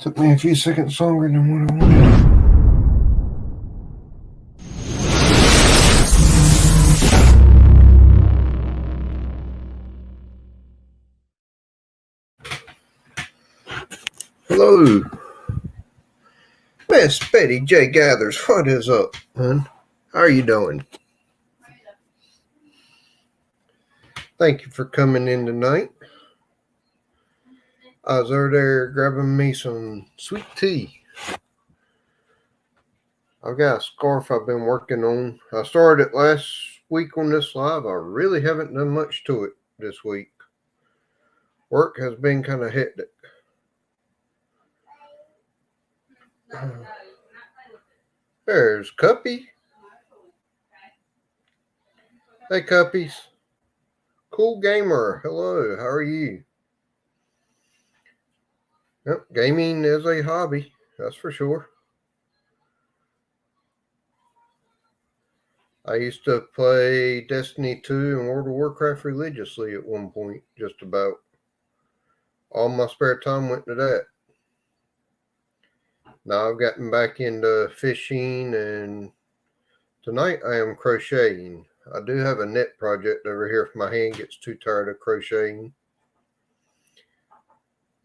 Took me a few seconds longer than what I wanted. Hello, Miss Betty J. Gathers. What is up, hon? How are you doing? Thank you for coming in tonight. I was over there grabbing me some sweet tea. I've got a scarf I've been working on. I started it last week on this live. I really haven't done much to it this week. Work has been kind of hectic. There's Cuppy. Hey, Cuppies. Cool Gamer. Hello, how are you? Yep, gaming is a hobby, that's for sure. I used to play Destiny 2 and World of Warcraft religiously at one point, just about. All my spare time went to that. Now I've gotten back into fishing, and tonight I am crocheting. I do have a net project over here if my hand gets too tired of crocheting.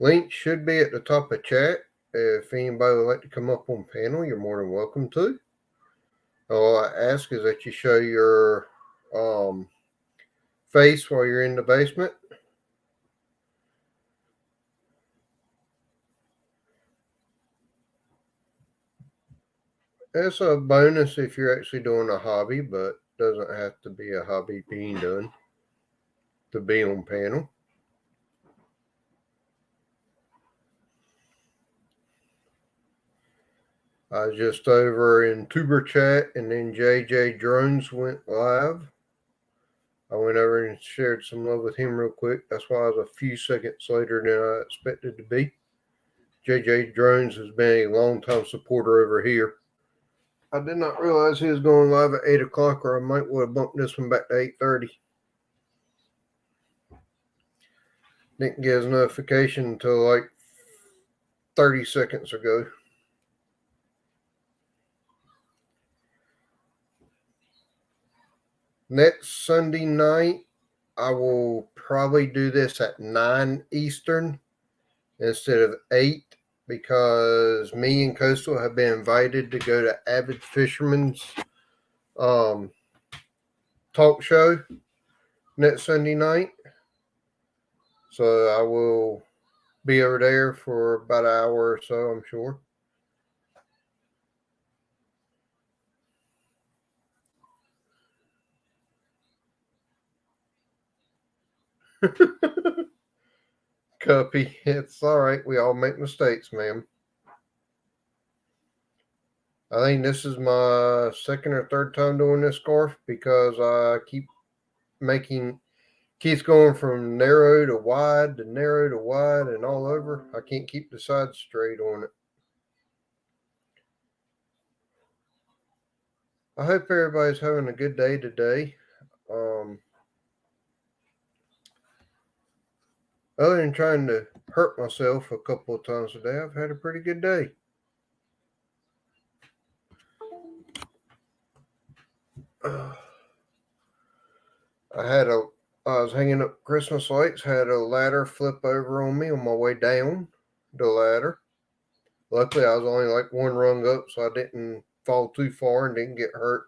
Link should be at the top of chat. If anybody would like to come up on panel, you're more than welcome to. All I ask is that you show your face while you're in the basement. It's a bonus if you're actually doing a hobby, but doesn't have to be a hobby being done to be on panel. I was just over in Tuber Chat, and then JJ Drones went live. I went over and shared some love with him real quick. That's why I was a few seconds later than I expected to be. JJ Drones has been a long-time supporter over here. I did not realize he was going live at 8 o'clock, or I might would have bumped this one back to 8:30. Didn't get his notification until like 30 seconds ago. Next Sunday night, I will probably do this at 9 Eastern instead of 8, because me and Coastal have been invited to go to Avid Fisherman's talk show next Sunday night. So I will be over there for about an hour or so, I'm sure. Cuppy, it's all right. We all make mistakes, ma'am. I think this is my second or third time doing this scarf, because I keeps going from narrow to wide and all over. I can't keep the sides straight on it. I hope everybody's having a good day today. Other than trying to hurt myself a couple of times today, I've had a pretty good day. I was hanging up Christmas lights, had a ladder flip over on me on my way down the ladder. Luckily, I was only like one rung up, so I didn't fall too far and didn't get hurt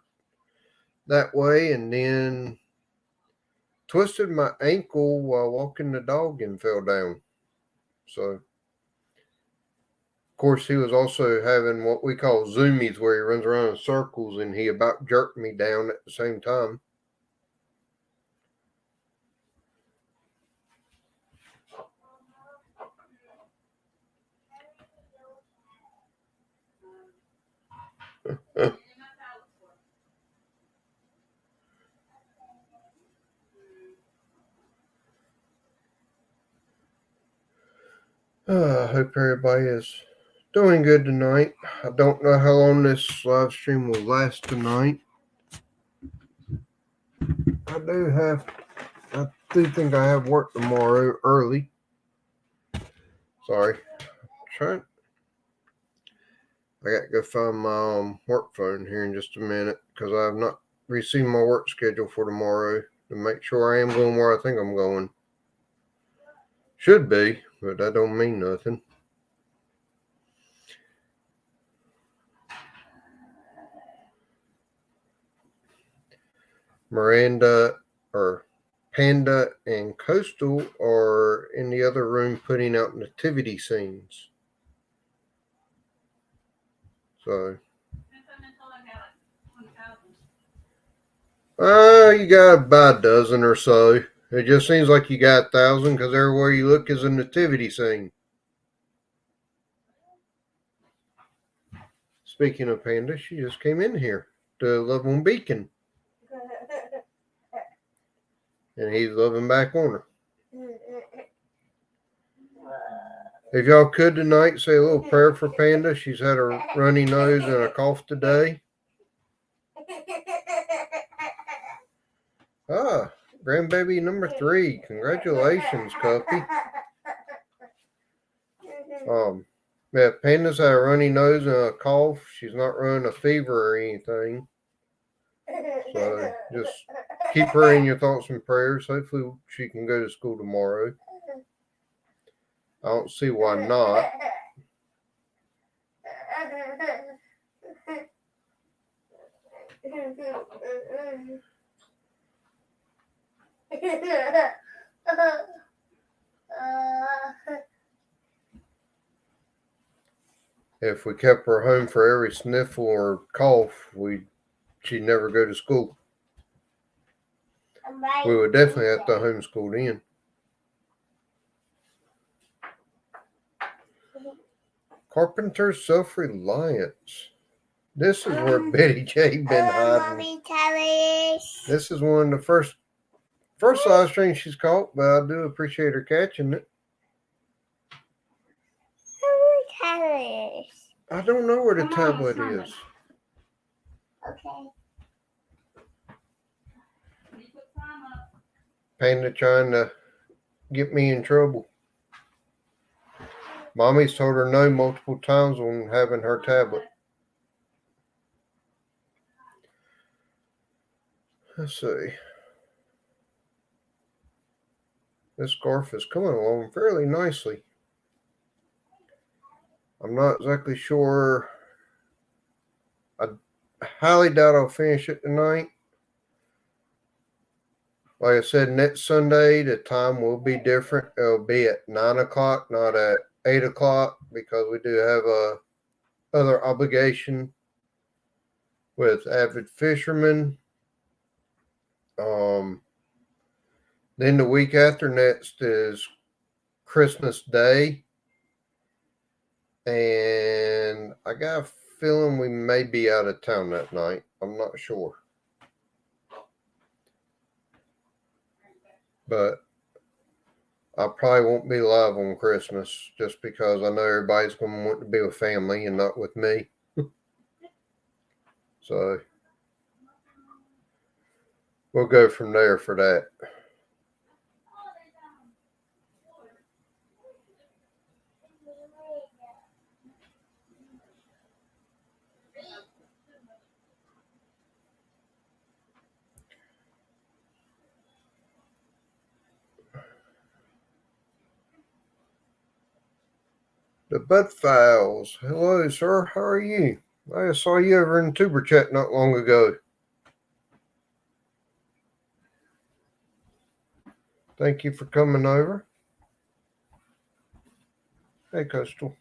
that way. And then twisted my ankle while walking the dog and fell down. So, of course, he was also having what we call zoomies, where he runs around in circles, and he about jerked me down at the same time. I hope everybody is doing good tonight. I don't know how long this live stream will last tonight. I do think I have work tomorrow early. Sorry. I got to go find my work phone here in just a minute because I have not received my work schedule for tomorrow to make sure I am going where I think I'm going. Should be, but that don't mean nothing. Miranda or Panda and Coastal are in the other room putting out nativity scenes. So, you got about a dozen or so. It just seems like you got 1,000 because everywhere you look is a nativity scene. Speaking of Panda, she just came in here to love on Beacon. And he's loving back on her. If y'all could tonight, say a little prayer for Panda. She's had a runny nose and a cough today. Ah, grandbaby number 3. Congratulations, Cuppy. Yeah, Panda's had a runny nose and a cough. She's not running a fever or anything. So just keep her in your thoughts and prayers. Hopefully she can go to school tomorrow. I don't see why not. If we kept her home for every sniffle or cough, she'd never go to school. We would definitely have to homeschool in. Carpenter's self-reliance. This is where Betty J been hiding. This is one of the first live streams she's caught, but I do appreciate her catching it. I don't know where the tablet is. Okay. Panda trying to get me in trouble. Mommy's told her no multiple times on having her tablet. Let's see. This scarf is coming along fairly nicely. I'm not exactly sure. I highly doubt I'll finish it tonight. Like I said, next Sunday, the time will be different. It'll be at 9 o'clock, not at 8 o'clock, because we do have a other obligation with avid fishermen. Then the week after next is Christmas Day. And I got a feeling we may be out of town that night. I'm not sure. But I probably won't be live on Christmas just because I know everybody's going to want to be with family and not with me. So we'll go from there for that. The Bud Files. Hello, sir. How are you? I saw you over in Tuber Chat not long ago. Thank you for coming over. Hey, Coastal.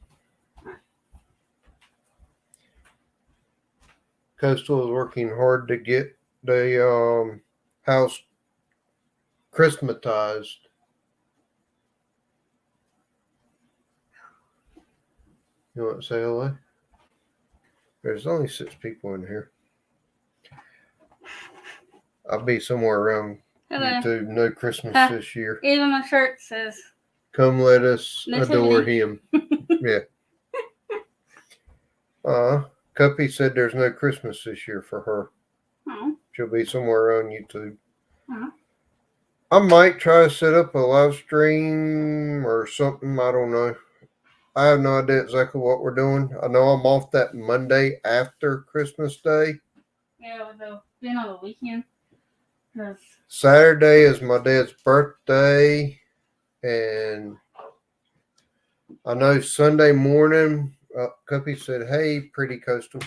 Coastal is working hard to get the house Christmatized. You want to say hello? There's only 6 people in here. I'll be somewhere around YouTube. No Christmas this year. Even my shirt says, "Come let us Nativity. Adore Him." Yeah. Cuppy said there's no Christmas this year for her. Oh. She'll be somewhere on YouTube. Oh. I might try to set up a live stream or something. I don't know. I have no idea exactly what we're doing. I know I'm off that Monday after Christmas Day. Yeah, with being on the weekend. 'Cause Saturday is my dad's birthday, and I know Sunday morning, Cuppy said, "Hey, pretty coastal."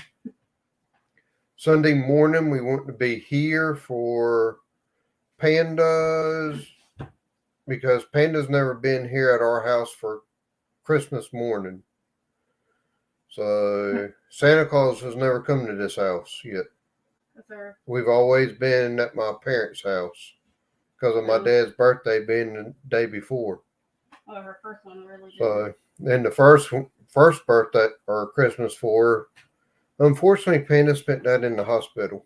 Sunday morning, we want to be here for Pandas because Panda's never been here at our house for Christmas morning. So Santa Claus has never come to this house yet. We've always been at my parents' house because of my dad's birthday being the day before. Oh, her first one really did. So then the first birthday or Christmas for her, unfortunately, Panda spent that in the hospital.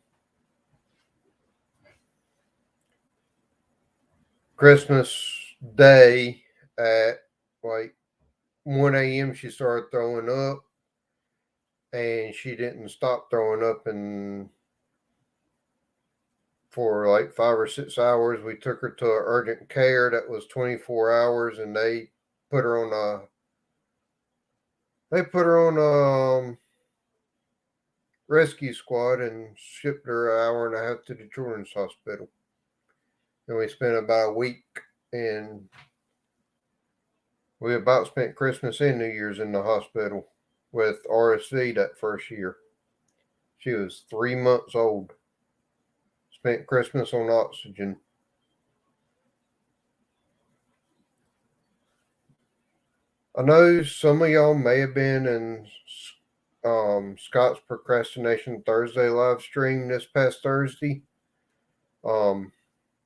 Christmas Day at like 1 a.m. she started throwing up, and she didn't stop throwing up. And for like 5 or 6 hours, we took her to urgent care. That was 24 hours, and they put her on a rescue squad and shipped her an hour and a half to the children's hospital. And we spent about a week, and we about spent Christmas and New Year's in the hospital with RSV that first year. She was 3 months old. Spent Christmas on oxygen. I know some of y'all may have been in Scott's Procrastination Thursday live stream this past Thursday.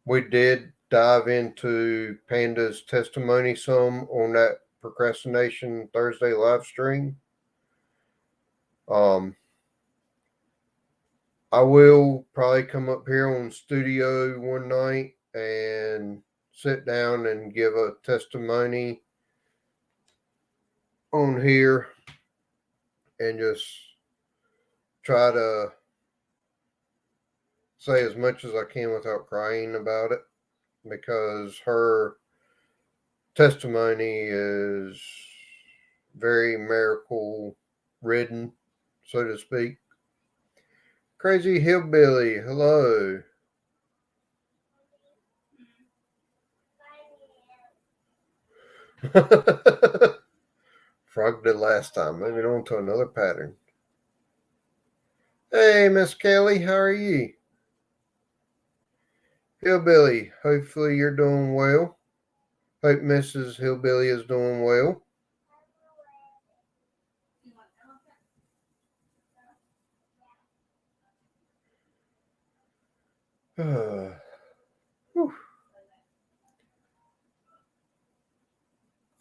We did dive into Panda's testimony some on that Procrastination Thursday live stream. I will probably come up here on studio one night and sit down and give a testimony on here and just try to say as much as I can without crying about it, because her testimony is very miracle ridden, so to speak. Crazy Hillbilly, hello. Frog did last time. Moving on to another pattern. Hey, Miss Kelly, how are you? Hillbilly, hopefully you're doing well. Hope Mrs. Hillbilly is doing well.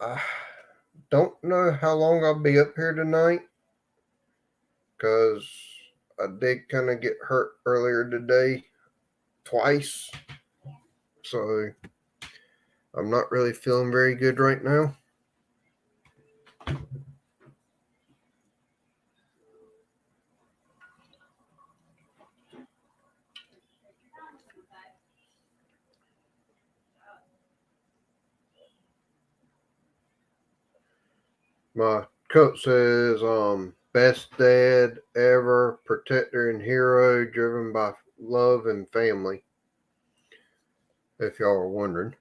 I don't know how long I'll be up here tonight, because I did kind of get hurt earlier today twice. So I'm not really feeling very good right now. My coat says, best dad ever, protector and hero, driven by love and family. If y'all are wondering.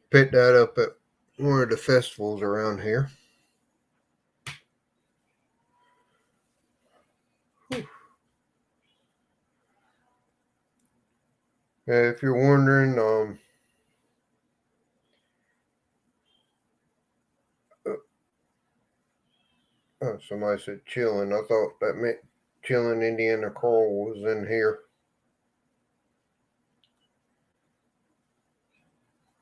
Picked that up at one of the festivals around here. If you're wondering, oh, somebody said chilling. I thought that meant chilling Indiana Carl was in here.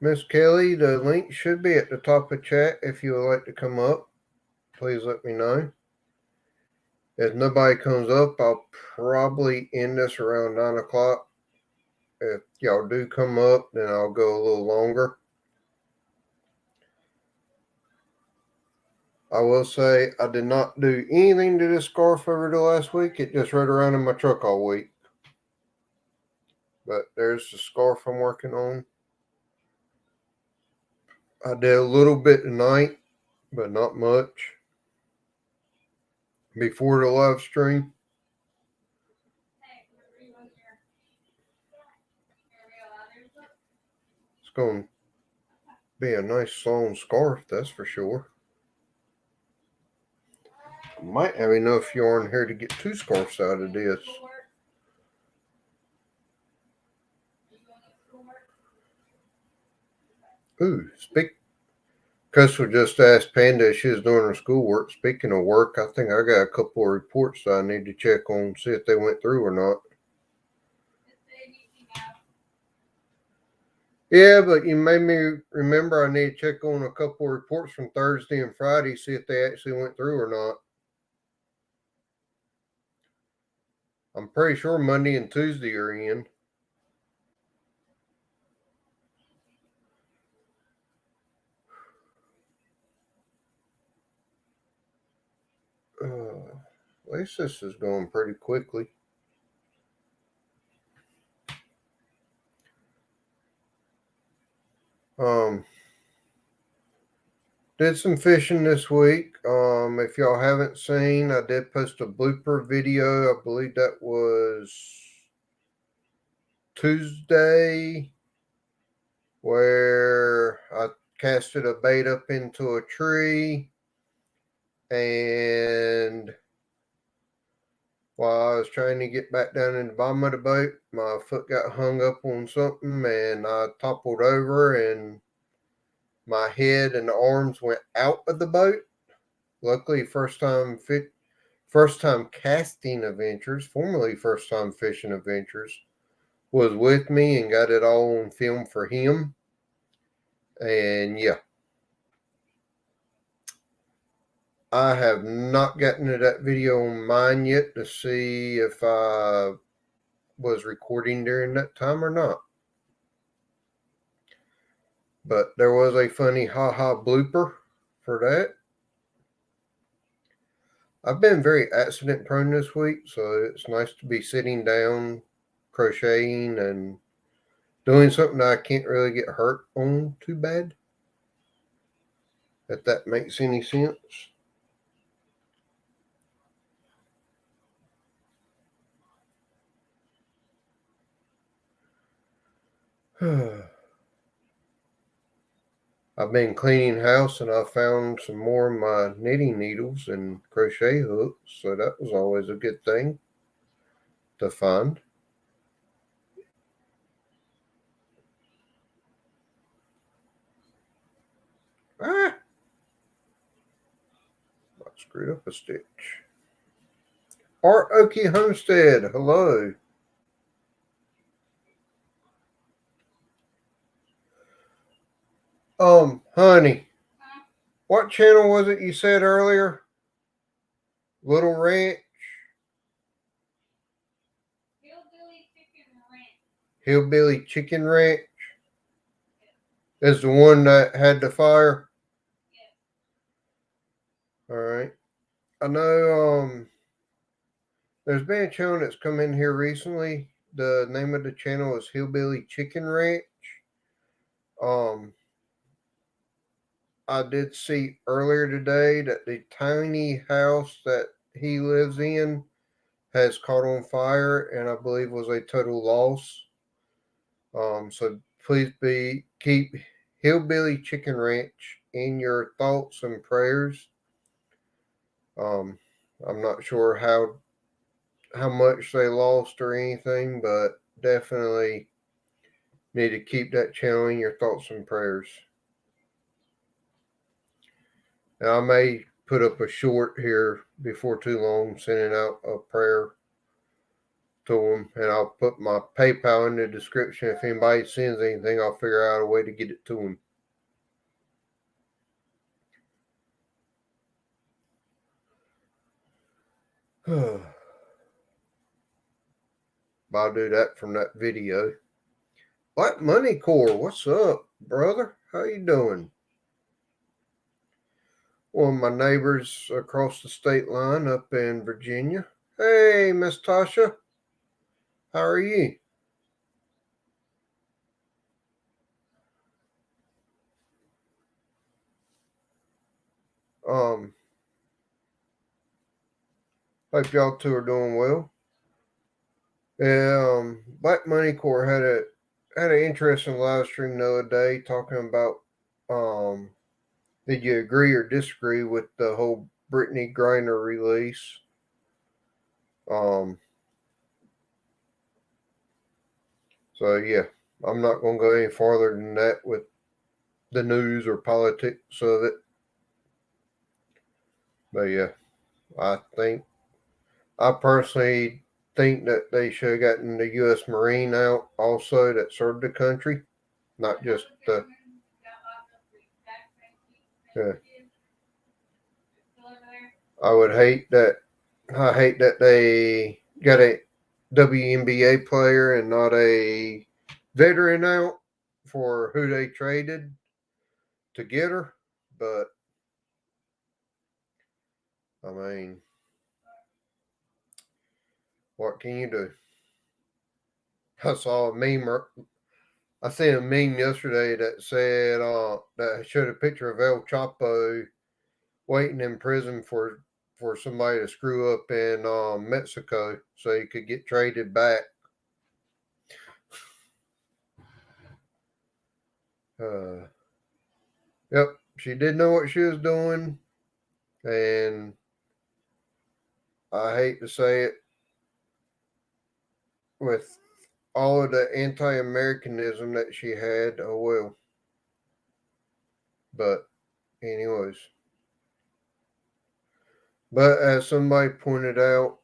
Miss Kelly, the link should be at the top of chat. If you would like to come up, please let me know. If nobody comes up, I'll probably end this around 9 o'clock. If y'all do come up, then I'll go a little longer. I will say I did not do anything to this scarf over the last week. It just rode around in my truck all week. But there's the scarf I'm working on. I did a little bit tonight, but not much. Before the live stream. It's going to be a nice long scarf, that's for sure. I might have enough yarn here to get 2 scarves out of this. Ooh, Crystal just asked Panda if she was doing her schoolwork. Speaking of work, I think I got a couple of reports that I need to check on, see if they went through or not. Yeah, but you made me remember I need to check on a couple of reports from Thursday and Friday, see if they actually went through or not. I'm pretty sure Monday and Tuesday are in. At least this is going pretty quickly. Did some fishing this week. If y'all haven't seen, I did post a blooper video. I believe that was Tuesday, where I casted a bait up into a tree, and while I was trying to get back down in the bottom of the boat, my foot got hung up on something and I toppled over and my head and arms went out of the boat. Luckily, first time casting adventures, formerly first time fishing adventures, was with me and got it all on film for him. And yeah, I have not gotten to that video on mine yet to see if I was recording during that time or not. But there was a funny haha blooper for that. I've been very accident prone this week, so it's nice to be sitting down, crocheting, and doing something that I can't really get hurt on too bad. If that makes any sense. I've been cleaning house and I found some more of my knitting needles and crochet hooks, so that was always a good thing to find. I screwed up a stitch. Art Okie Homestead, hello. Honey, what channel was it you said earlier? Little Ranch? Hillbilly Chicken Ranch? Is the one that had the fire? Alright. I know, there's been a channel that's come in here recently. The name of the channel is Hillbilly Chicken Ranch. I did see earlier today that the tiny house that he lives in has caught on fire and I believe was a total loss. So please keep Hillbilly Chicken Ranch in your thoughts and prayers. I'm not sure how much they lost or anything, but definitely need to keep that channel in your thoughts and prayers. And I may put up a short here before too long, sending out a prayer to them, and I'll put my PayPal in the description. If anybody sends anything, I'll figure out a way to get it to them. I'll do that from that video. Black Money Core, what's up, brother? How you doing? One of my neighbors across the state line up in Virginia. Hey, Miss Tasha. How are you? Hope y'all two are doing well. Yeah, Black Money Corps had an interesting live stream the other day talking about did you agree or disagree with the whole Brittany Griner release? So yeah, I'm not gonna go any farther than that with the news or politics of it. But yeah, I personally think that they should have gotten the U.S. Marine out also that served the country, not just the. Yeah. I would hate that. I hate that they got a WNBA player and not a veteran out for who they traded to get her. But I mean, what can you do? I saw a meme. I seen a meme yesterday that said that showed a picture of El Chapo waiting in prison for somebody to screw up in Mexico so he could get traded back. Yep, she did know what she was doing, and I hate to say it, with all of the anti-Americanism that she had, oh well. But anyways, but as somebody pointed out,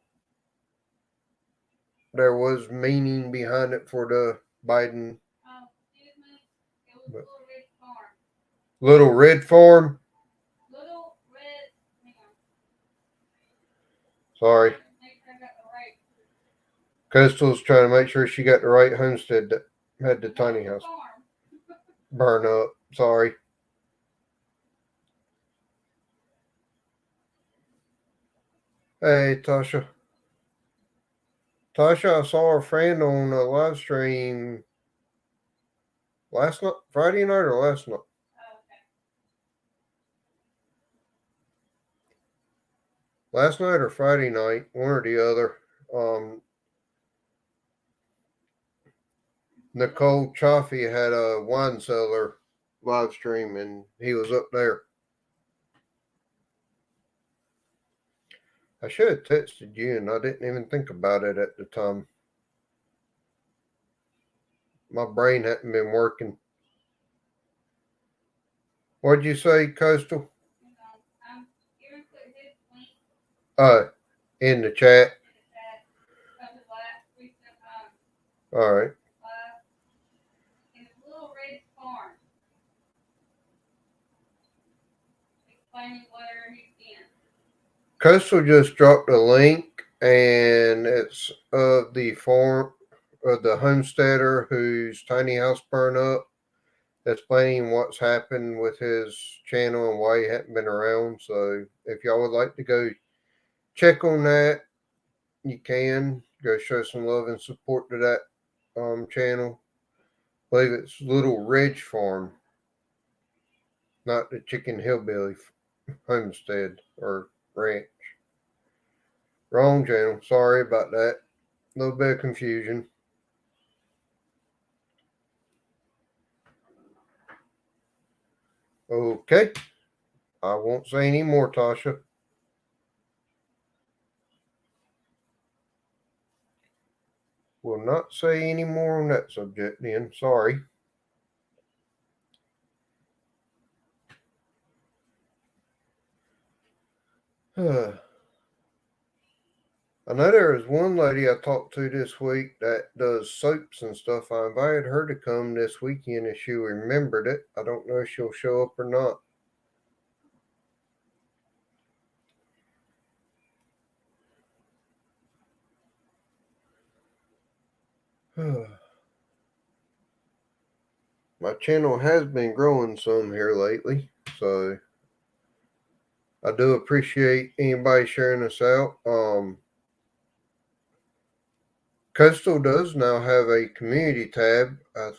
there was meaning behind it for the Biden. Oh, excuse me. It was Little Red Farm. Little Red Farm. Little Red. Hang on. Sorry. Make sure I got the right. Coastal's trying to make sure she got the right homestead that had the tiny house. Burn up. Sorry. Hey, Tasha. Tasha, I saw her friend on a live stream last night, Friday night or last night. Oh, okay. Last night or Friday night, one or the other. Nicole Chaffee had a wine cellar live stream, and he was up there. I should have texted you, and I didn't even think about it at the time. My brain hadn't been working. What'd you say, Coastal? In the chat. All right. Little Red Farm. Explaining where he's in. Coastal just dropped a link, and it's of the farm of the homesteader whose tiny house burned up, explaining what's happened with his channel and why he hadn't been around. So if y'all would like to go check on that, you can go show some love and support to that channel. I believe it's Little Ridge Farm, not the Chicken Hillbilly Homestead or Ranch. Wrong channel. Sorry about that. A little bit of confusion. Okay. I won't say any more, Tasha. Will not say any more on that subject then. Sorry. I know there was one lady I talked to this week that does soaps and stuff. I invited her to come this weekend if she remembered it. I don't know if she'll show up or not. My channel has been growing some here lately, so I do appreciate anybody sharing us out. Coastal does now have a community tab. I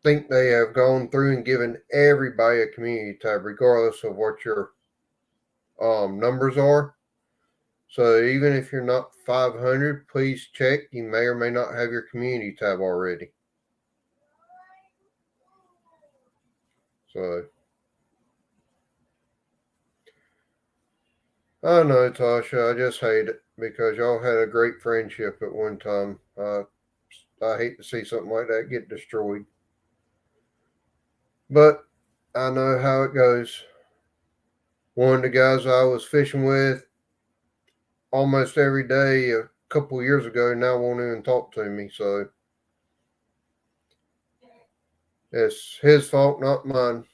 think they have gone through and given everybody a community tab, regardless of what your numbers are. So even if you're not 500, please check. You may or may not have your community tab already. So I know, Tasha, I just hate it because y'all had a great friendship at one time. I hate to see something like that get destroyed. But I know how it goes. One of the guys I was fishing with almost every day a couple years ago now won't even talk to me. So it's his fault, not mine.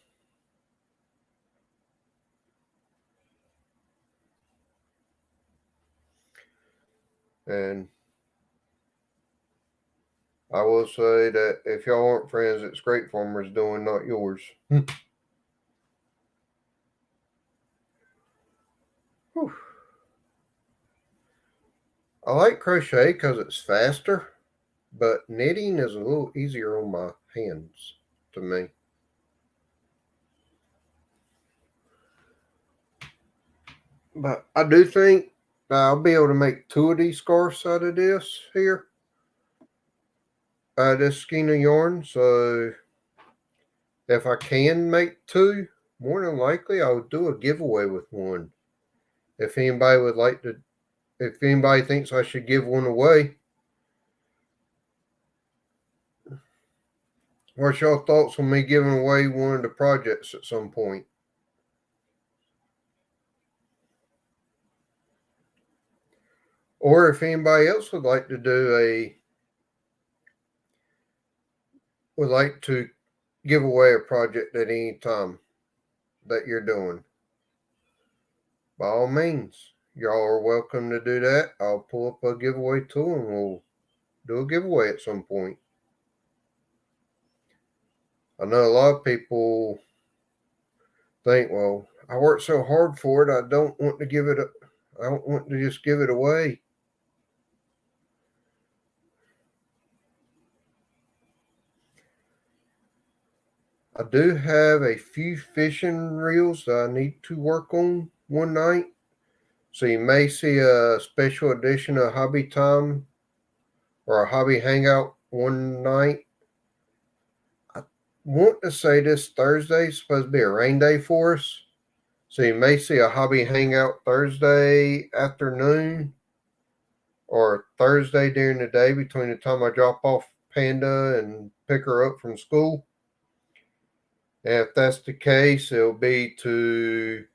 And I will say that if y'all aren't friends, it's Great Farmer's doing, not yours. I like crochet because it's faster, but knitting is a little easier on my hands to me. But I do think I'll be able to make 2 of these scarves out of this here. This skein of yarn. So if I can make 2, more than likely I'll do a giveaway with one. If anybody would like to, if anybody thinks I should give one away, what's y'all thoughts on me giving away one of the projects at some point? Or if anybody else would like to give away a project at any time that you're doing, by all means, y'all are welcome to do that. I'll pull up a giveaway tool and we'll do a giveaway at some point. I know a lot of people think, well, I worked so hard for it, I don't want to just give it away. I do have a few fishing reels that I need to work on one night. So you may see a special edition of Hobby Time or a Hobby Hangout one night. I want to say this Thursday is supposed to be a rain day for us. So you may see a Hobby Hangout Thursday afternoon or Thursday during the day between the time I drop off Panda and pick her up from school. And if that's the case, it'll be to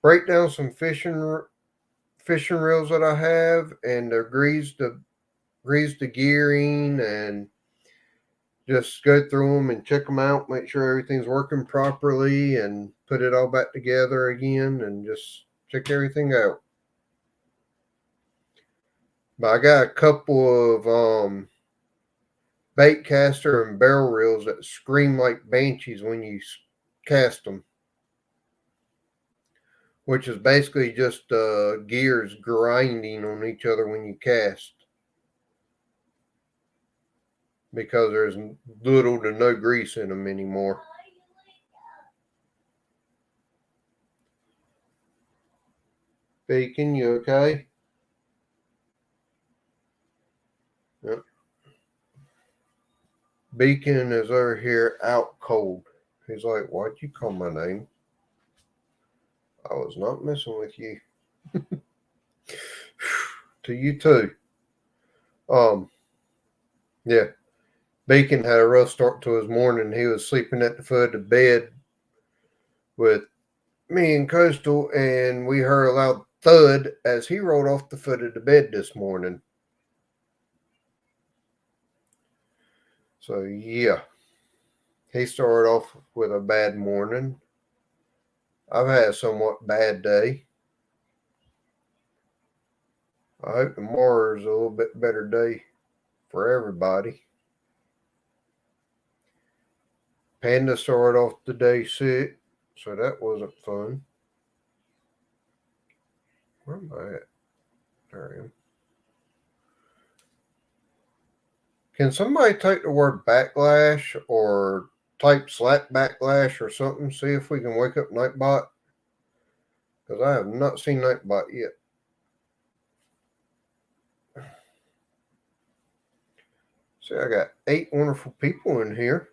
break down some fishing reels that I have and grease the gearing and just go through them and check them out, make sure everything's working properly and put it all back together again and just check everything out. But I got a couple of bait caster and barrel reels that scream like banshees when you cast them, which is basically just gears grinding on each other when you cast, because there's little to no grease in them anymore. Bacon, you okay? Yep. Beacon is over here out cold. He's like, why'd you call my name? I was not messing with you. To you too. Yeah. Beacon had a rough start to his morning. He was sleeping at the foot of the bed with me and Coastal, and we heard a loud thud as he rolled off the foot of the bed this morning. So yeah, he started off with a bad morning. I've had a somewhat bad day. I hope tomorrow is a little bit better day for everybody. Panda started off the day sick, so that wasn't fun. Where am I at? There I am. Can somebody take the word backlash or type slap backlash or something? See if we can wake up Nightbot. because I have not seen Nightbot yet. See, I got 8 wonderful people in here.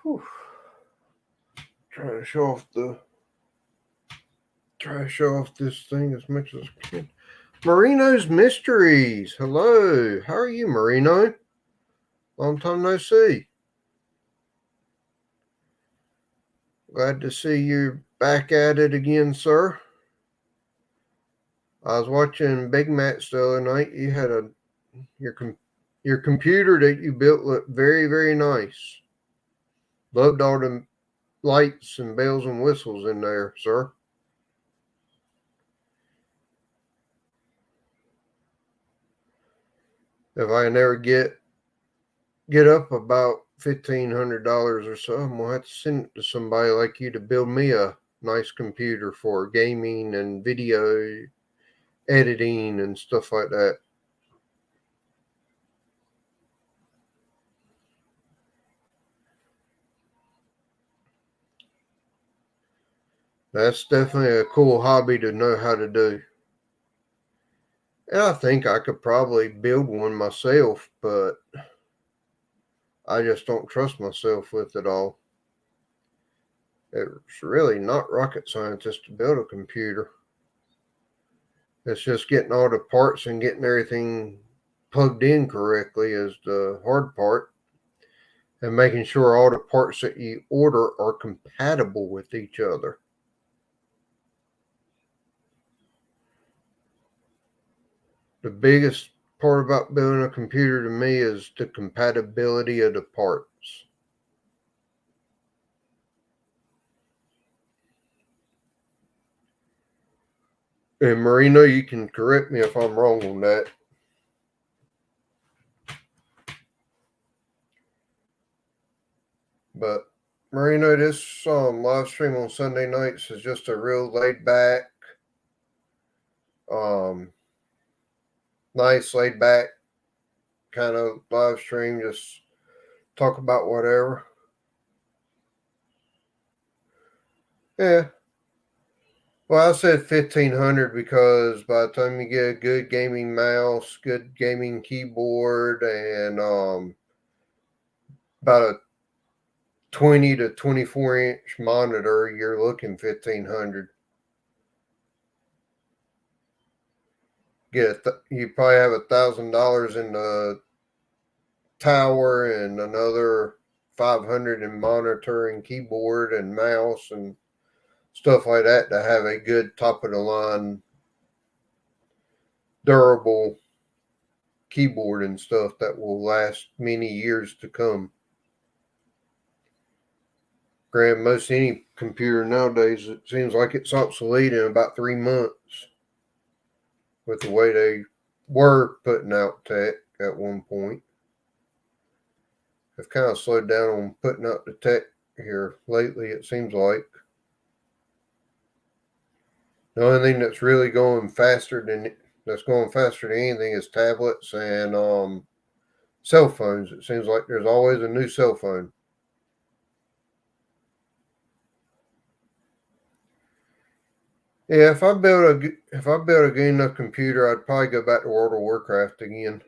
Whew. Trying to show off this thing as much as I can. Marino's Mysteries. Hello. How are you, Marino? Long time no see. Glad to see you back at it again, sir. I was watching Big Match the other night. You had your computer that you built looked very, very nice. Loved all the lights and bells and whistles in there, sir. If I never get up about $1,500 or so, I'm gonna have to send it to somebody like you to build me a nice computer for gaming and video editing and stuff like that. That's definitely a cool hobby to know how to do. And I think I could probably build one myself, but I just don't trust myself with it all. It's really not rocket science just to build a computer. It's just getting all the parts and getting everything plugged in correctly is the hard part. And making sure all the parts that you order are compatible with each other. The biggest part about building a computer to me is the compatibility of the parts. And Marino, you can correct me if I'm wrong on that. But Marino, this live stream on Sunday nights is just a real laid back, nice laid back kind of live stream. Just talk about whatever. Yeah. Well, I said 1,500 because by the time you get a good gaming mouse, good gaming keyboard, and about a 20 to 24-inch monitor, you're looking 1,500. You probably have $1,000 in the tower and another 500 in monitor and keyboard and mouse and stuff like that to have a good top of the line durable keyboard and stuff that will last many years to come. Granted, most any computer nowadays, it seems like it's obsolete in about 3 months with the way they were putting out tech at one point. They've kind of slowed down on putting out the tech here lately, it seems like. The only thing that's really going faster than anything is tablets and cell phones. It seems like there's always a new cell phone. Yeah, if I build a good enough computer, I'd probably go back to World of Warcraft again.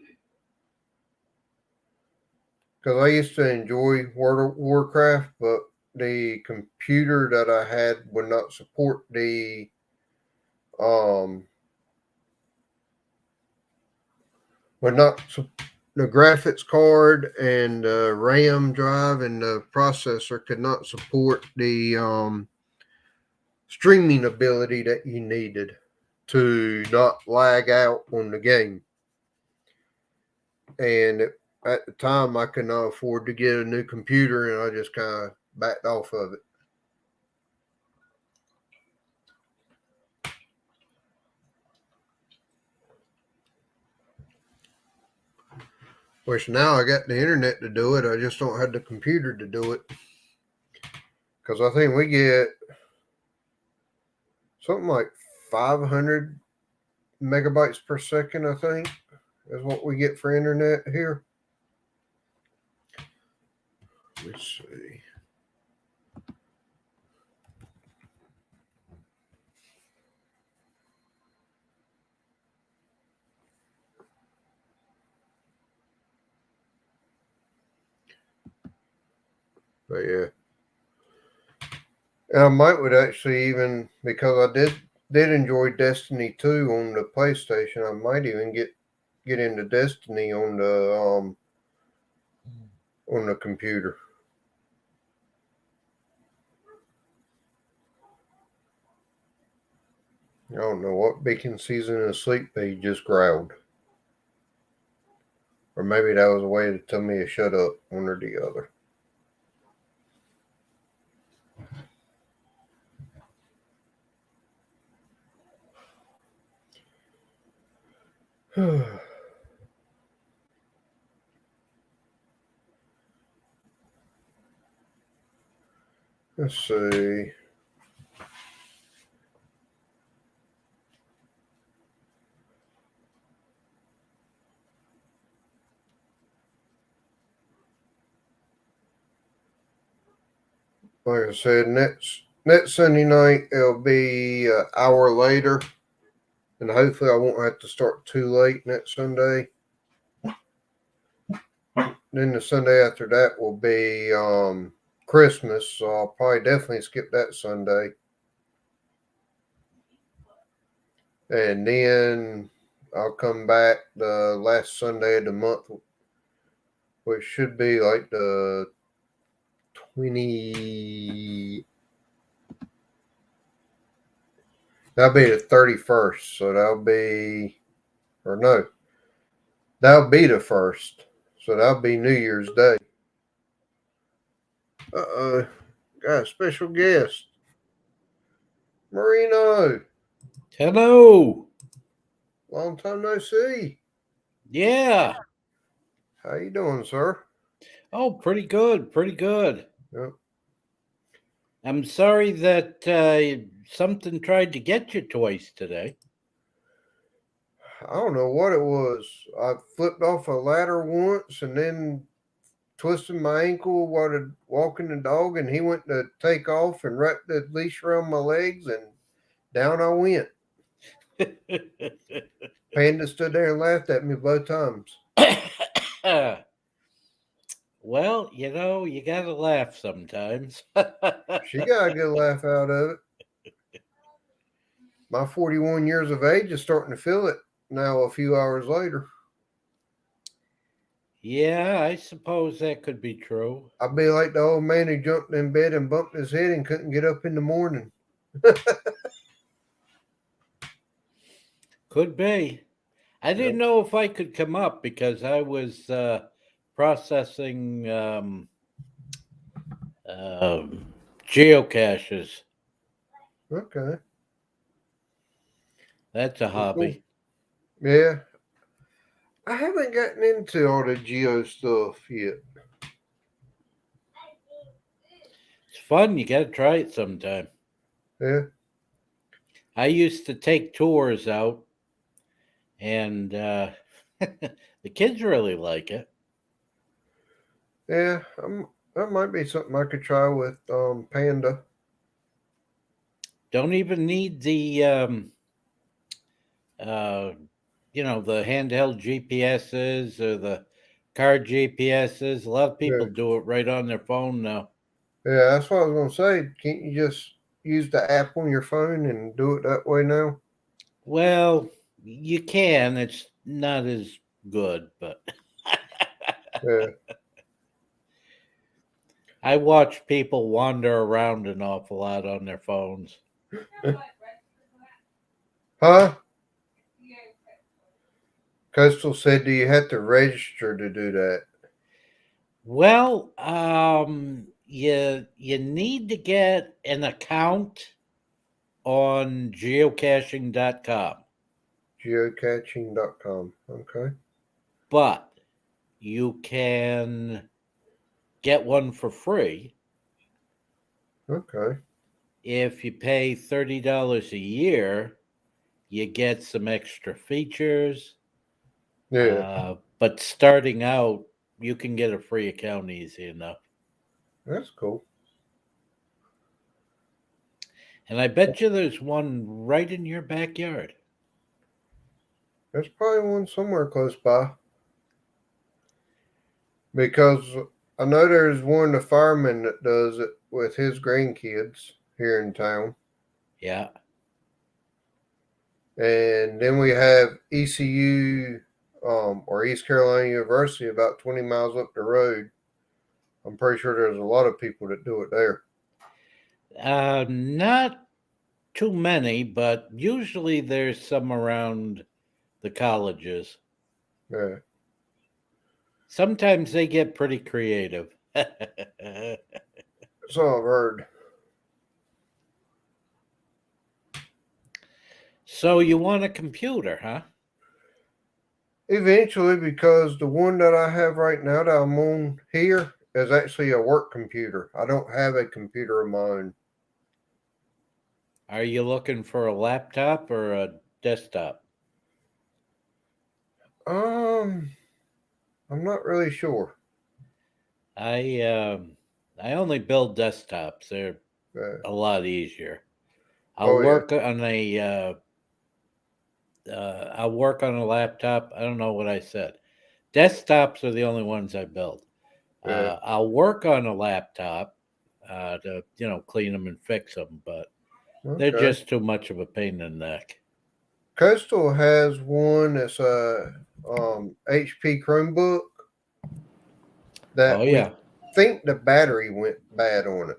Because I used to enjoy World of Warcraft, but the computer that I had would not support the the graphics card and the RAM drive and the processor could not support the streaming ability that you needed to not lag out on the game. And at the time, I could not afford to get a new computer, and I just kind of backed off of it. Which now I got the internet to do it. I just don't have the computer to do it. Because I think we get something like 500 megabytes per second, I think, is what we get for internet here. Let's see. But yeah. And I might would actually even, because I did enjoy Destiny 2 on the PlayStation, I might even get into Destiny on the computer. I don't know what Beacon season of sleep they just growled. Or maybe that was a way to tell me to shut up, one or the other. Let's see. Like I said, next Sunday night it'll be an hour later, and hopefully I won't have to start too late next Sunday. Then the Sunday after that will be Christmas, so I'll probably definitely skip that Sunday. And then I'll come back the last Sunday of the month, which should be like the 20. That'll be the 31st. So that'll be, or no, that'll be the first. So that'll be New Year's Day. Got a special guest, Marino. Hello. Long time no see. Yeah. How you doing, sir? Oh, pretty good. Pretty good. Yep. I'm sorry that something tried to get you twice today. I don't know what it was. I flipped off a ladder once and then twisted my ankle while walking the dog, and he went to take off and wrapped the leash around my legs, and down I went. Panda stood there and laughed at me both times. Well, you got to laugh sometimes. She got a good laugh out of it. My 41 years of age is starting to feel it now a few hours later. Yeah, I suppose that could be true. I'd be like the old man who jumped in bed and bumped his head and couldn't get up in the morning. Could be. I didn't know if I could come up because I was processing geocaches. Okay. That's a hobby. Yeah. I haven't gotten into all the geo stuff yet. It's fun. You got to try it sometime. Yeah. I used to take tours out, and the kids really like it. Yeah. That might be something I could try with Panda. Don't even need the the handheld GPSs or the car GPSs. A lot of people do it right on their phone now. Yeah, that's what I was gonna say. Can't you just use the app on your phone and do it that way now? Well, you can. It's not as good, but Yeah. I watch people wander around an awful lot on their phones. Huh? Coastal said, "Do you have to register to do that?" Well, you need to get an account on geocaching.com. Geocaching.com. Okay. But you can get one for free. Okay. If you pay $30 a year, you get some extra features. Yeah. But starting out, you can get a free account easy enough. That's cool. And I bet you there's one right in your backyard. There's probably one somewhere close by. Because I know there's one, the fireman that does it with his grandkids here in town. Yeah. And then we have ECU or East Carolina University about 20 miles up the road. I'm pretty sure there's a lot of people that do it there. Not too many, but usually there's some around the colleges. Yeah. Sometimes they get pretty creative. So I've heard. So you want a computer, huh? Eventually, because the one that I have right now that I'm on here is actually a work computer. I don't have a computer of my own. Are you looking for a laptop or a desktop? I'm not really sure. I only build desktops. They're Yeah. a lot easier. Oh yeah. I'll work on a laptop. I don't know what I said. Desktops are the only ones I build. Yeah. I'll work on a laptop to clean them and fix them, but they're Okay. just too much of a pain in the neck. Coastal has one that's a HP Chromebook that Oh we yeah, think the battery went bad on it.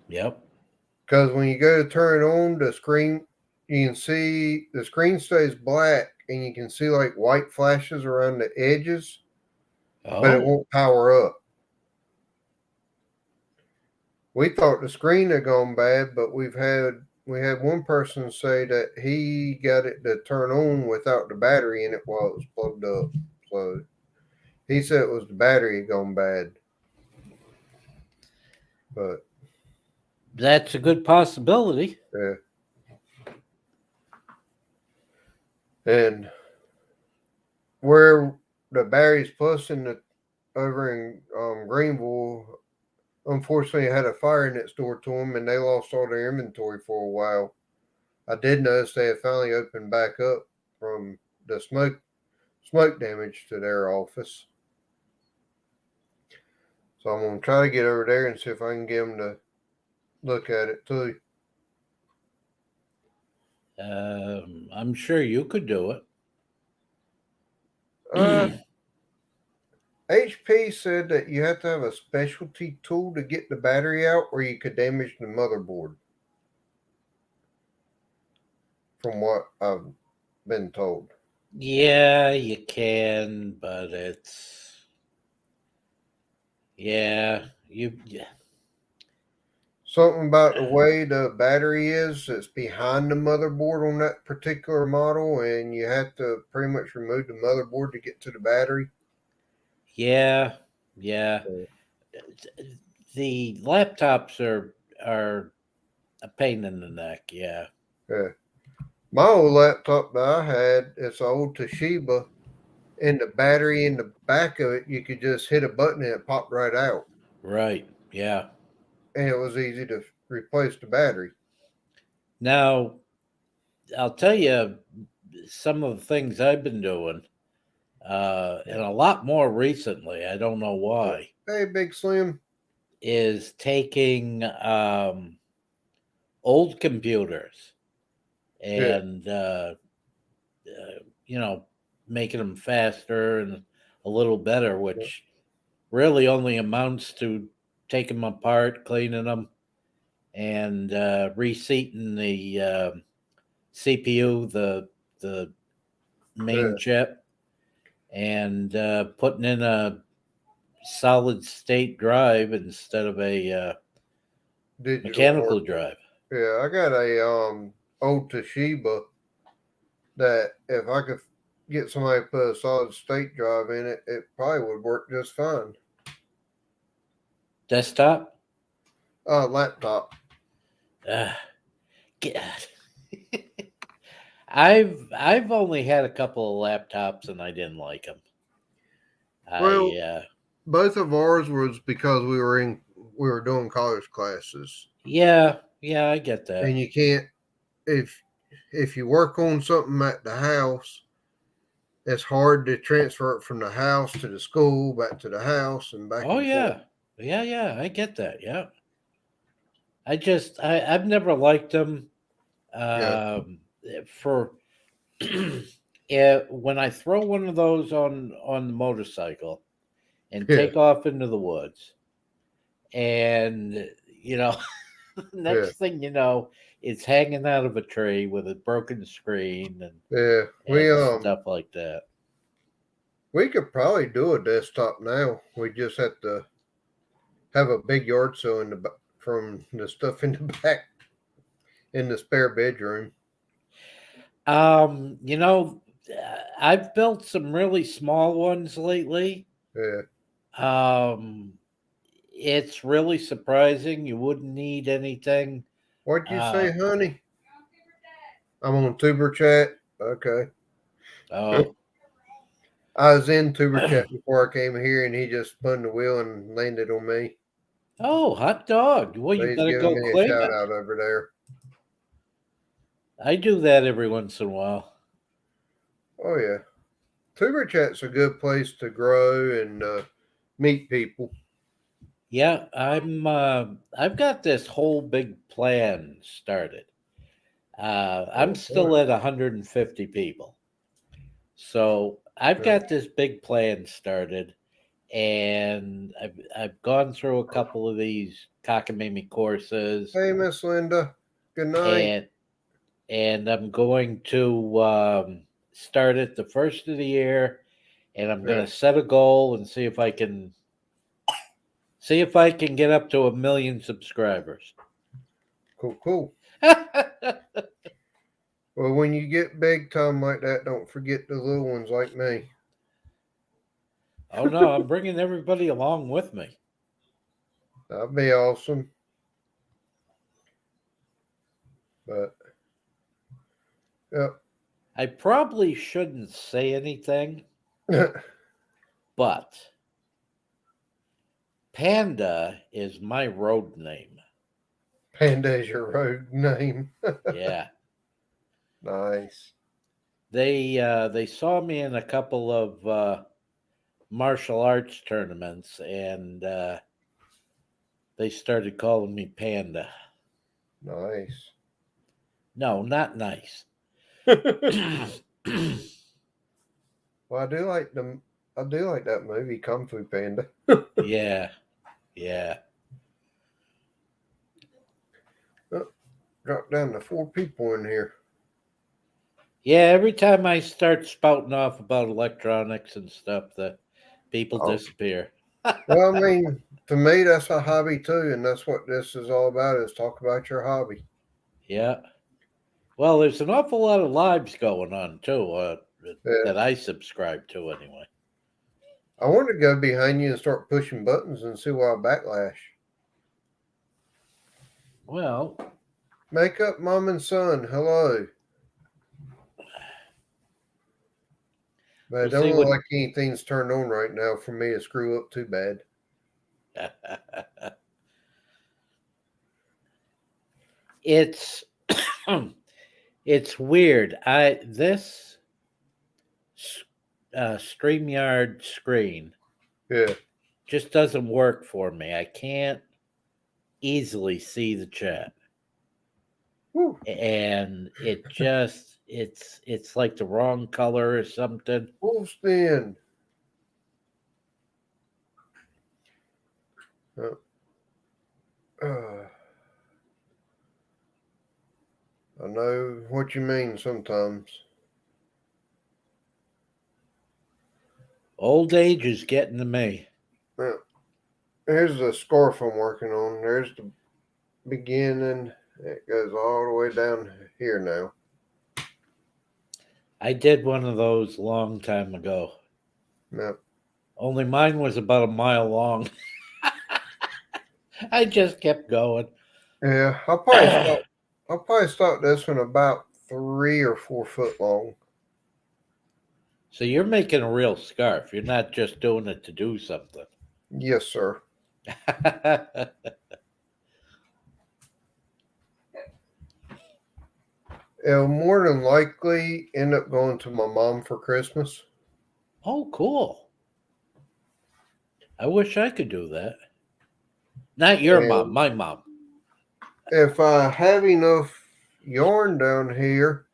yep. Because when you go to turn it on, the screen, you can see the screen stays black and you can see like white flashes around the edges, but it Oh, won't power up. We thought the screen had gone bad, but we had one person say that he got it to turn on without the battery in it while it was plugged up. So he said it was the battery had gone bad. But that's a good possibility. yeah. And where the Barry's Plus in the over in Greenville, unfortunately, had a fire next door to them, and they lost all their inventory for a while. I did notice they had finally opened back up from the smoke damage to their office. So I'm gonna try to get over there and see if I can get them to look at it too. I'm sure you could do it. Uh, HP said that you have to have a specialty tool to get the battery out, or you could damage the motherboard. From what I've been told. Yeah, you can, but yeah. Something about the way the battery is, it's behind the motherboard on that particular model, and you have to pretty much remove the motherboard to get to the battery. Yeah. So, The laptops are a pain in the neck. Yeah. yeah. My old laptop that I had, it's an old Toshiba, and the battery in the back of it, you could just hit a button and it popped right out. Right. Yeah. And it was easy to replace the battery. Now, I'll tell you some of the things I've been doing, and a lot more recently. I don't know why. Hey, Big Slim. Is taking old computers Yeah. and making them faster and a little better, which really only amounts to taking them apart, cleaning them, and reseating the CPU, the main Yeah. chip, and putting in a solid state drive instead of a Digital mechanical hard. drive. Yeah, I got a old Toshiba that if I could get somebody to put a solid state drive in it, it probably would work just fine. Desktop. Laptop. Uh, God. I've only had a couple of laptops and I didn't like them. Well, I both of ours was because we were doing college classes, Yeah, I get that. and you can't if you work on something at the house, it's hard to transfer it from the house to the school, back to the house, and back Oh and forth. yeah, I get that. Yeah, I've never liked them. Yeah, For yeah, when I throw one of those on the motorcycle and yeah, take off into the woods, and you know, yeah, next thing you know, it's hanging out of a tree with a broken screen yeah. and stuff like that. We could probably do a desktop now. We just have to have a big yard sale in the from the stuff in the back in the spare bedroom. You know, I've built some really small ones lately. Yeah. Um, it's really surprising. You wouldn't need anything. What'd you Uh, say, honey? I'm on Tuber Chat. Okay. oh, I was in Tuber Chat before I came here, and he just spun the wheel and landed on me. oh, hot dog. Well, So you he's better giving go me a claim shout it. out over there. I do that every once in a while. Oh yeah, Tuber Chat's a good place to grow and meet people. Yeah, I've got this whole big plan started. I'm Oh boy. still at 150 people. So I've Yeah. got this big plan started, and I've gone through a couple of these cockamamie courses, Hey, Miss Linda. Good night. and I'm going to start it the first of the year, and I'm going Yeah. to set a goal and see if I can get up to 1 million subscribers. Cool, cool. Well, when you get big time like that, don't forget the little ones like me. Oh no, I'm bringing everybody along with me. That'd be awesome. But yep. I probably shouldn't say anything, but Panda is my road name. Panda's your road name. Yeah. Nice. They saw me in a couple of martial arts tournaments, and they started calling me Panda. Nice. No, not nice. Well, I do like that movie Kung Fu Panda. Yeah, yeah. Oh, dropped down to 4 people in here. Yeah, every time I start spouting off about electronics and stuff, the people Oh, disappear. well, I mean, to me, that's a hobby too, and that's what this is all about: is talk about your hobby. Yeah. Well, there's an awful lot of lives going on too, Yeah. that I subscribe to anyway. I want to go behind you and start pushing buttons and see why backlash. Well, Make up, mom and son. Hello. But we'll it don't see look what. like anything's turned on right now for me to screw up too bad. It's it's weird. This StreamYard screen Yeah. just doesn't work for me. I can't easily see the chat, Woo. and it's like the wrong color or something. Full spin. Uh, I know what you mean sometimes. Old age is getting to me. Well, here's the scarf I'm working on. There's the beginning. It goes all the way down here now. I did one of those a long time ago. Yep. Only mine was about a mile long. I just kept going. Yeah, I'll probably start this one about 3 or 4 foot long. So you're making a real scarf. You're not just doing it to do something. Yes, sir. It'll more than likely end up going to my mom for Christmas. Oh, cool. I wish I could do that. Not your mom, And my mom. if I have enough yarn down here,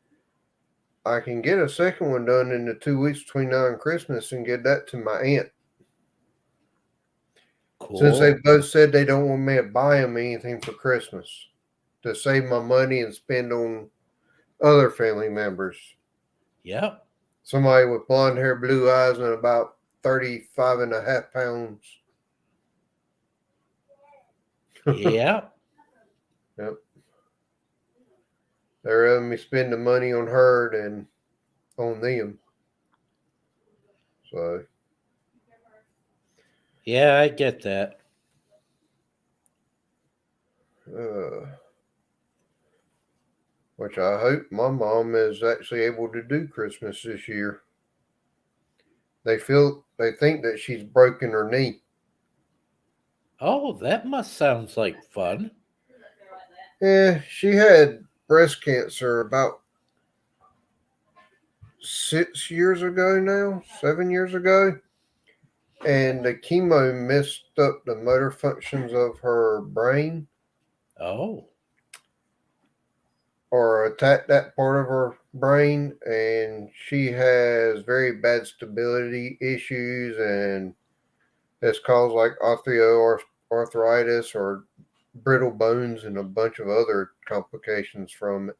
I can get a second one done in the 2 weeks between now and Christmas and get that to my aunt. Since they Cool. both said they don't want me to buy them anything for Christmas to save my money and spend on other family members. Yep. Somebody with blonde hair, blue eyes, and about 35.5 pounds. Yep. Yep. They'd rather me spend the money on her than on them. So, Yeah, I get that. which I hope my mom is actually able to do Christmas this year. They think that she's broken her knee. Oh, that must sounds like fun. Yeah, she had breast cancer about 6 years ago now, 7 years ago. And the chemo messed up the motor functions of her brain Oh. or attacked that part of her brain. And she has very bad stability issues and it's caused like osteoarthritis or brittle bones and a bunch of other complications from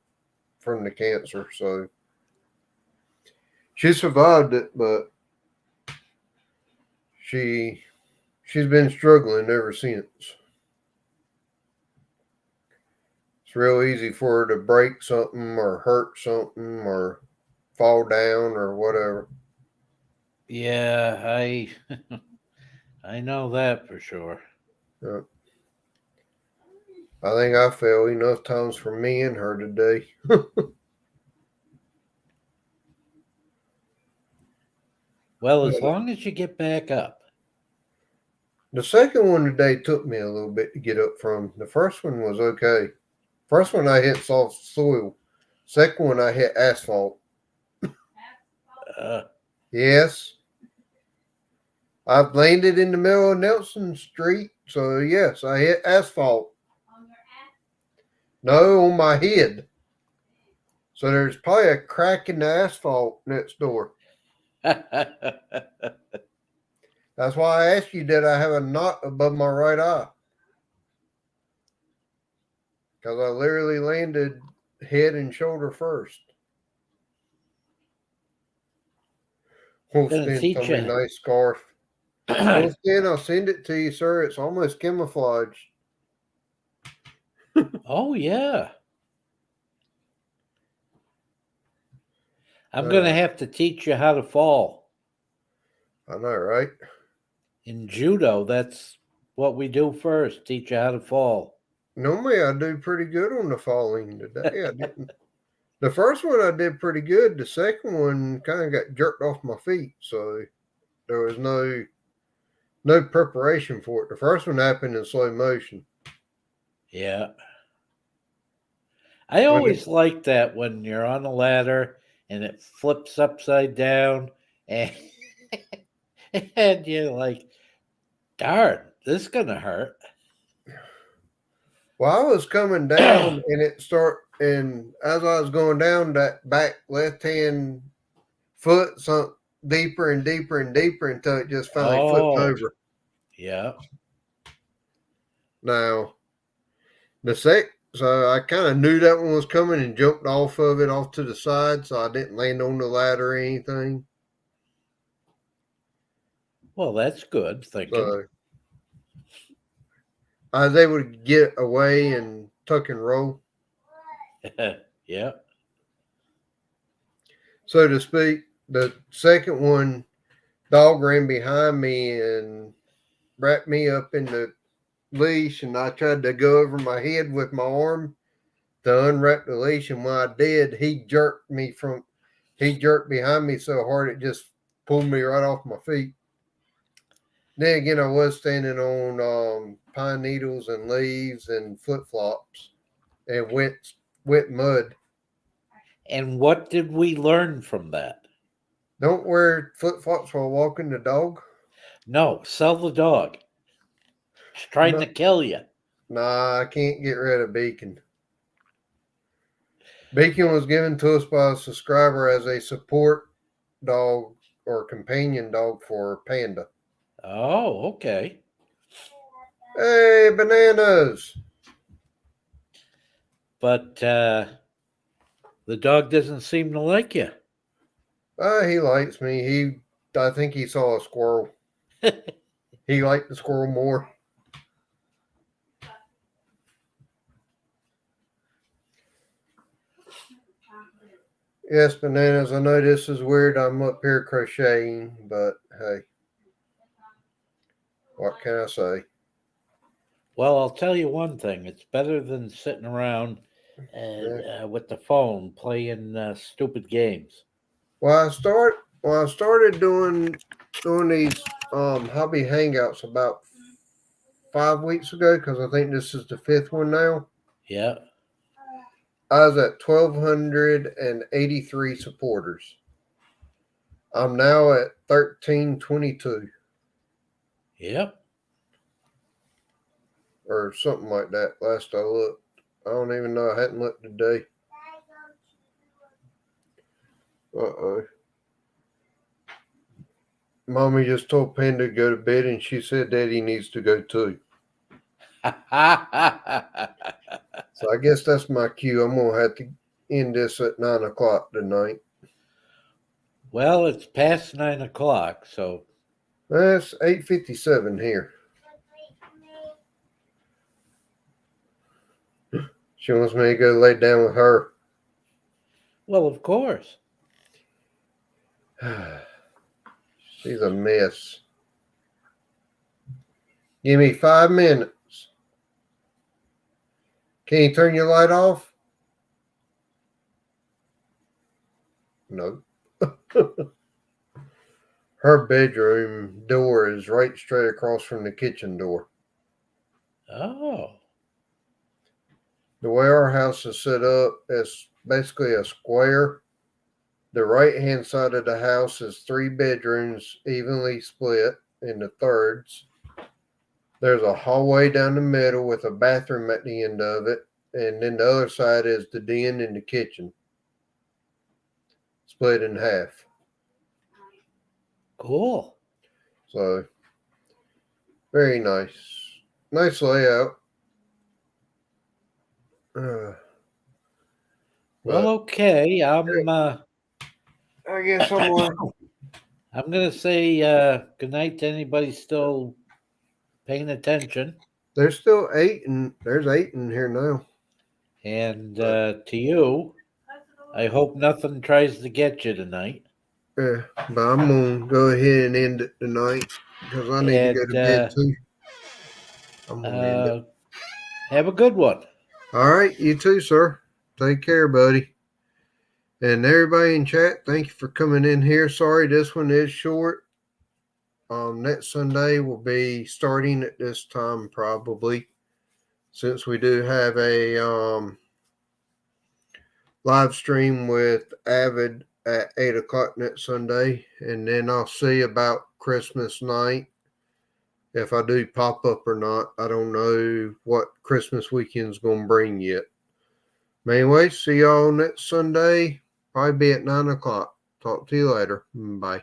the cancer. So she survived it, but she's been struggling ever since. It's real easy for her to break something or hurt something or fall down or whatever. Yeah, I I know that for sure. Uh, I think I fell enough times for me and her today. Well, as long as you get back up. The second one today took me a little bit to get up from. The first one was okay. First one I hit soft soil. Second one I hit asphalt. Uh, Yes. I've landed in the middle of Nelson Street, so yes, I hit asphalt. No, on my head. So there's probably a crack in the asphalt next door. That's why I asked you, did I have a knot above my right eye? Because I literally landed head and shoulder first. Gonna Wolfskin teach told me you. nice scarf. Wolfskin, I'll send it to you, sir. It's almost camouflage. Oh yeah. I'm gonna have to teach you how to fall. I know, right? In judo, that's what we do first. Teach you how to fall. Normally I do pretty good on the falling. Today I didn't. The first one I did pretty good. The second one kind of got jerked off my feet, so there was no preparation for it. The first one happened in slow motion. Yeah. I always like that when you're on a ladder and it flips upside down and and you're like, darn, this is gonna hurt. Well, I was coming down and as I was going down, that back left hand foot sunk deeper and deeper and deeper until it just finally flipped Oh, over. yeah. Now, so I kind of knew that one was coming and jumped off of it off to the side, so I didn't land on the ladder or anything. Well, that's good thinking. So I was able to get away and tuck and roll, Yeah. so to speak. The second one, dog ran behind me and wrapped me up in the leash, and I tried to go over my head with my arm to unwrap the leash. And when I did, he jerked behind me so hard it just pulled me right off my feet. Then again, I was standing on pine needles and leaves and flip flops and wet mud. And what did we learn from that? Don't wear flip flops while walking the dog. No, sell the dog. It's trying No, to kill you. nah, I can't get rid of Beacon. Beacon was given to us by a subscriber as a support dog or companion dog for Panda. Oh, okay. Hey, bananas! But the dog doesn't seem to like you. He likes me. I think he saw a squirrel. He liked the squirrel more. Yes, bananas. I know this is weird. I'm up here crocheting, but hey, what can I say? Well, I'll tell you one thing. It's better than sitting around with the phone playing stupid games. Well, I started doing these hobby hangouts about 5 weeks ago because I think this is the fifth one now. Yeah. I was at 1,283 supporters. I'm now at 1,322 Yep. or something like that. Last I looked, I don't even know. I hadn't looked today. Uh-oh. Mommy just told Panda to go to bed, and she said Daddy needs to go too. So I guess that's my cue. I'm gonna have to end this at 9 o'clock tonight. Well, it's past 9 o'clock, so That's 8:57 here. She wants me to go lay down with her. well, of course. She's a mess. Give me 5 minutes. Can you turn your light off? No. Her bedroom door is right straight across from the kitchen door. Oh. The way our house is set up, it's basically a square. The right-hand side of the house is 3 bedrooms evenly split into thirds. There's a hallway down the middle with a bathroom at the end of it. And then the other side is the den and the kitchen. Split in half. Cool. So, very nice. Nice layout. Well, okay. I guess I'm gonna say good night to anybody still paying attention, There's still 8 and there's 8 in here now. and to you, I hope nothing tries to get you tonight. Yeah, but I'm gonna go ahead and end it tonight because I need to go to bed too. I'm gonna end it. Have a good one. All right, you too, sir. Take care, buddy. And everybody in chat, thank you for coming in here. Sorry, this one is short. Next Sunday will be starting at this time probably, since we do have a live stream with Avid at 8 o'clock next Sunday, and then I'll see about Christmas night if I do pop up or not. I don't know what Christmas weekend's going to bring yet. But anyway, see y'all next Sunday. Probably be at 9 o'clock. Talk to you later. Bye.